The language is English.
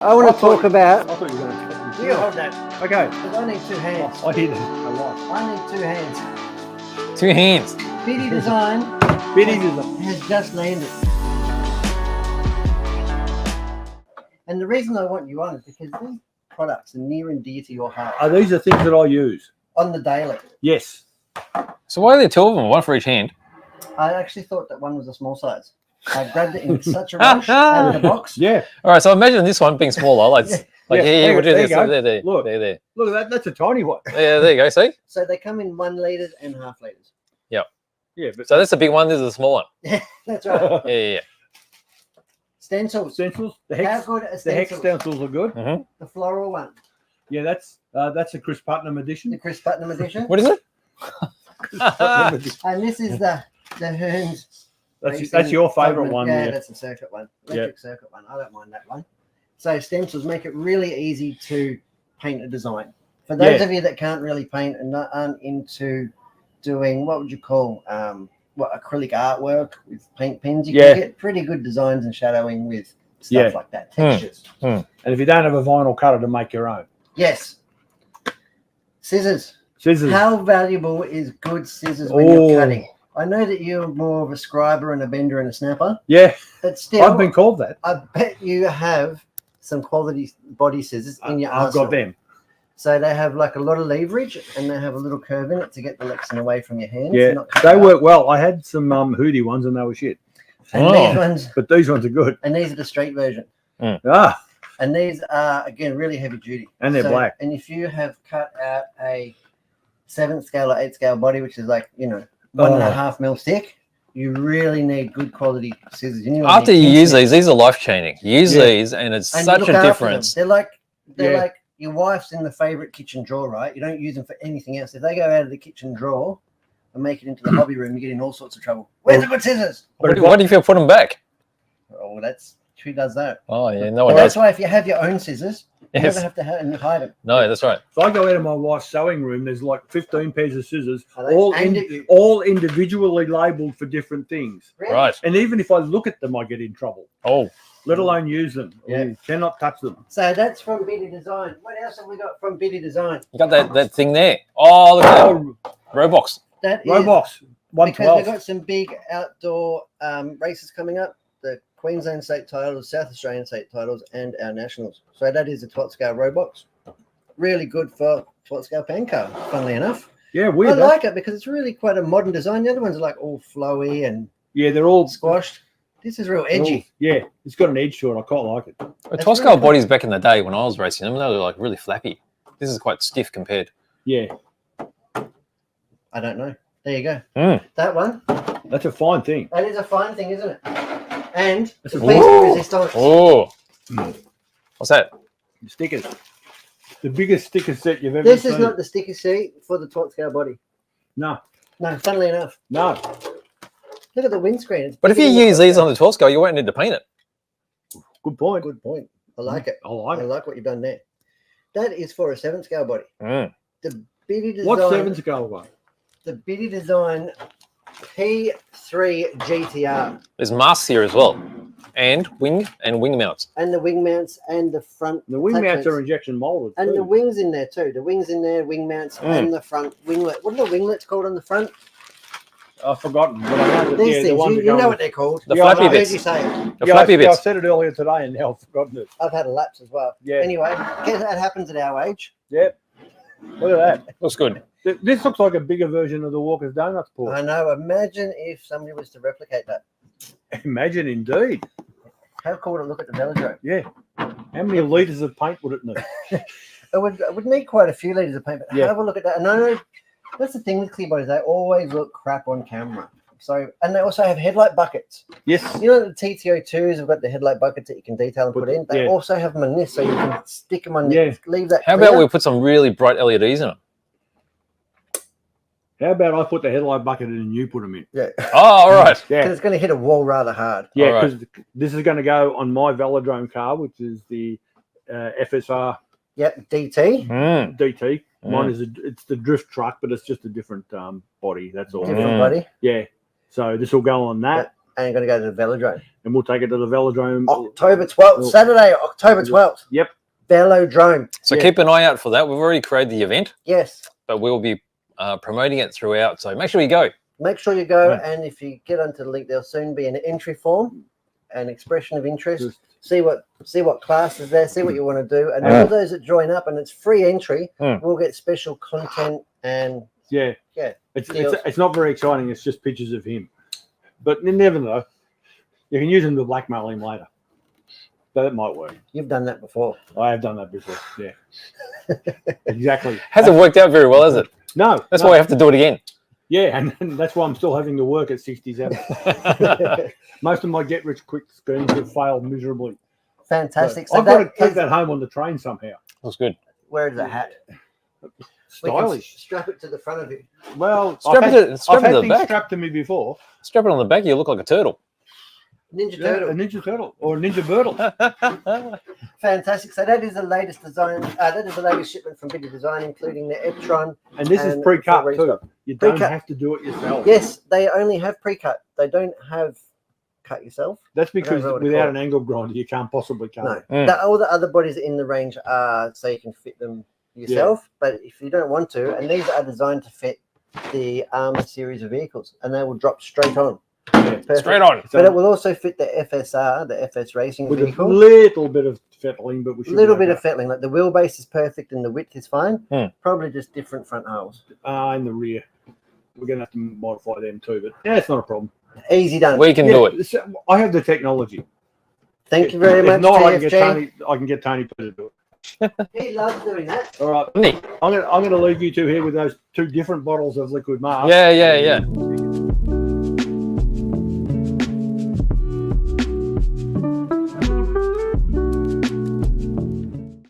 I want to talk about. I thought you were going to. You hold that. Okay. Because I need two hands. I hear that a lot. I need two hands. 2 hands. Bittydesign Bittydesign has just landed. And the reason I want you on is because these products are near and dear to your heart. Are these the things that I use? On the daily. Yes. So why are there 2 of them? One for each hand. I actually thought that one was a small size. I grabbed it in such a rush out of the box. Yeah. All right. So imagine this one being smaller. Like, here, we'll do there this. you go. There. Look. There. Look at that. That's a tiny one. Yeah, there you go. See? So they come in 1 litres and half litres. Yeah. But So that's a big one. This is a small one. That's right. Yeah. Stencils. Stencils. The How hex. good are The hex stencils? stencils are good. Mm-hmm. The floral one. Yeah, that's a Chris Putnam edition. The Chris Putnam edition. What is it? Putnam edition. And this is the Hearns. That's your favourite one. Yeah, Yeah. that's a circuit one. Electric circuit one. I don't mind that one. So stencils make it really easy to paint a design. For those of you that can't really paint and aren't into doing, what would you call, acrylic artwork with paint pens, you can get pretty good designs and shadowing with stuff like that, textures. And if you don't have a vinyl cutter to make your own. Yes. Scissors. Scissors. How valuable is good scissors when you're cutting? I know that you're more of a scriber and a bender and a snapper. Yeah. But still, I've been called that. I bet you have some quality body scissors in your arsenal. I've got them. So they have like a lot of leverage and they have a little curve in it to get the Lexan away from your hands. Yeah, Not cut they out. work well. I had some Hootie ones and they were shit. And these ones, But these ones are good. and these are the straight version. Ah, And these are, again, really heavy duty. and they're black. And if you have cut out a 7th scale or 8th scale body, which is like, 1.5 mil thick, you really need good quality scissors. After you use these are life changing. Use these, and it's And such look a after difference. them. They're like your wife's in the favorite kitchen drawer, right? You don't use them for anything else. If they go out of the kitchen drawer and make it into the hobby room, you get in all sorts of trouble. Where's the good scissors? What if you put them back? Oh, well, that's who does that. Oh yeah, no one Well, that's does. why if you have your own scissors, you Yes. never have to and you hide them. No, that's right. If I go out of my wife's sewing room, there's like 15 pairs of scissors, Are they all aimed at you? all individually labelled for different things. Really? Right. And even if I look at them, I get in trouble, Oh, let alone use them. Yeah. You cannot touch them. So that's from Bittydesign. What else have we got from Bittydesign? you got that thing there. Oh, look at that. Robox. That is Robox, because 112. we've got some big outdoor races coming up. The Queensland state titles, South Australian state titles, and our nationals. So that is a 12 scale Robox. Really good for 12 scale pan car, funnily enough. Yeah, I weird. like it because it's really quite a modern design. The other ones are like all flowy and Yeah, they're all squashed. This is real edgy. Yeah, it's got an edge to it. I quite like it. The 12 scale bodies back in the day when I was racing them, they were like really flappy. This is quite stiff compared. Yeah, I don't know. There you go. Mm. That one. that's a fine thing. That is a fine thing, isn't it? And That's the a- piece of resistance. Oh, what's that? Stickers. The biggest sticker set you've ever This seen. is not the sticky sheet for the 12 scale body. No, No, funnily enough. no. Look at the windscreen. It's But if you bigger than the use 12 these scale. on the 12 scale, you won't need to paint it. Good point. Good point. I like it. I like I it. like what you've done there. That is for a 7th scale body. Mm. The Bittydesign. What's 7 scale one? The Bittydesign P3 GTR. There's masks here as well, and wing mounts. And the wing mounts and the front. The wing mounts attachments. are injection molded. And the too. wings in there too. The wings in there, wing mounts, and the front winglet. What are the winglets called on the front? I've forgotten. But I know that, These the things. ones You that go know on what they're called. The Yeah, flappy I I heard bits. you say it. The Yeah, flappy I bits. said it earlier today and now I've forgotten it. I've had a lapse as well. Yeah. Anyway, guess that happens at our age. Yep. Look at that. Looks good. This looks like a bigger version of the Walker's Donuts I port. know. Imagine if somebody was to replicate that. Imagine indeed. How cool would it look at the velodrome? Yeah. How many litres of paint would it need? It would need quite a few litres of paint, but Yeah. have a look at that. And I know that's the thing with clear bodies, they always look crap on camera. So, and they also have headlight buckets. Yes. You know, the TTO2s have got the headlight buckets that you can detail and put in. They Yeah. also have them on this, so you can stick them on. Yeah. Leave that. How clear. about we put some really bright LEDs in them? How about I put the headlight bucket in and you put them in? Yeah, Oh, all right. because Yeah. it's going to hit a wall rather hard. Yeah, Alright. because this is going to go on my velodrome car, which is the FSR Yep, DT. Mm. DT. Mine is it's the drift truck, but it's just a different body. That's all. Different Mm. body. Yeah. So this will go on that. and going to go to the velodrome. And we'll take it to the velodrome. October 12th, Saturday, October 12th. Yep. Velodrome. So keep an eye out for that. We've already created the event. Yes. But we'll be promoting it throughout. So make sure you go. Make sure you go, and if you get onto the link, there'll soon be an entry form, an expression of interest. See what class is there, see what you want to do, and all those that join up, and it's free entry, will get special content and it's not very exciting. It's just pictures of him, but you never know. You can use him to blackmail him later. That might work. You've done that before. I have done that before. Yeah, exactly. Hasn't worked out very well, has it? No, that's why I have to do it again. Yeah, and that's why I'm still having to work at 67. Most of my get-rich-quick schemes have failed miserably. Fantastic. So I've got to take that home on the train somehow. That's good. Where is the hat? Stylish. Strap it to the front of you. Well, I've had things back. strapped to me before. Strap it on the back, you look like a turtle. Ninja Turtle. A Ninja Turtle or a Ninja Birdle. Fantastic. So that is the latest design. That is the latest shipment from Bittydesign, including the Eptron. And this is pre-cut too. You don't have to do it yourself. Yes, they only have pre-cut. They don't have cut yourself. That's because without an angle grinder, you can't possibly cut it. All the other bodies in the range are so you can fit them yourself. But if you don't want to, and these are designed to fit the Armour series of vehicles, and they will drop straight on. Straight on. But it will also fit the FSR, the FS racing with vehicle. A little bit of fettling, but we should. A little bit of fettling. Like the wheelbase is perfect and the width is fine. Probably just different front hulls. In the rear. We're going to have to modify them too, but yeah, it's not a problem. Easy done. We can do it. I have the technology. Thank you very much. If not, I can get Tony to do it. He loves doing that. All right. I'm going to leave you two here with those two different bottles of liquid mask. Yeah.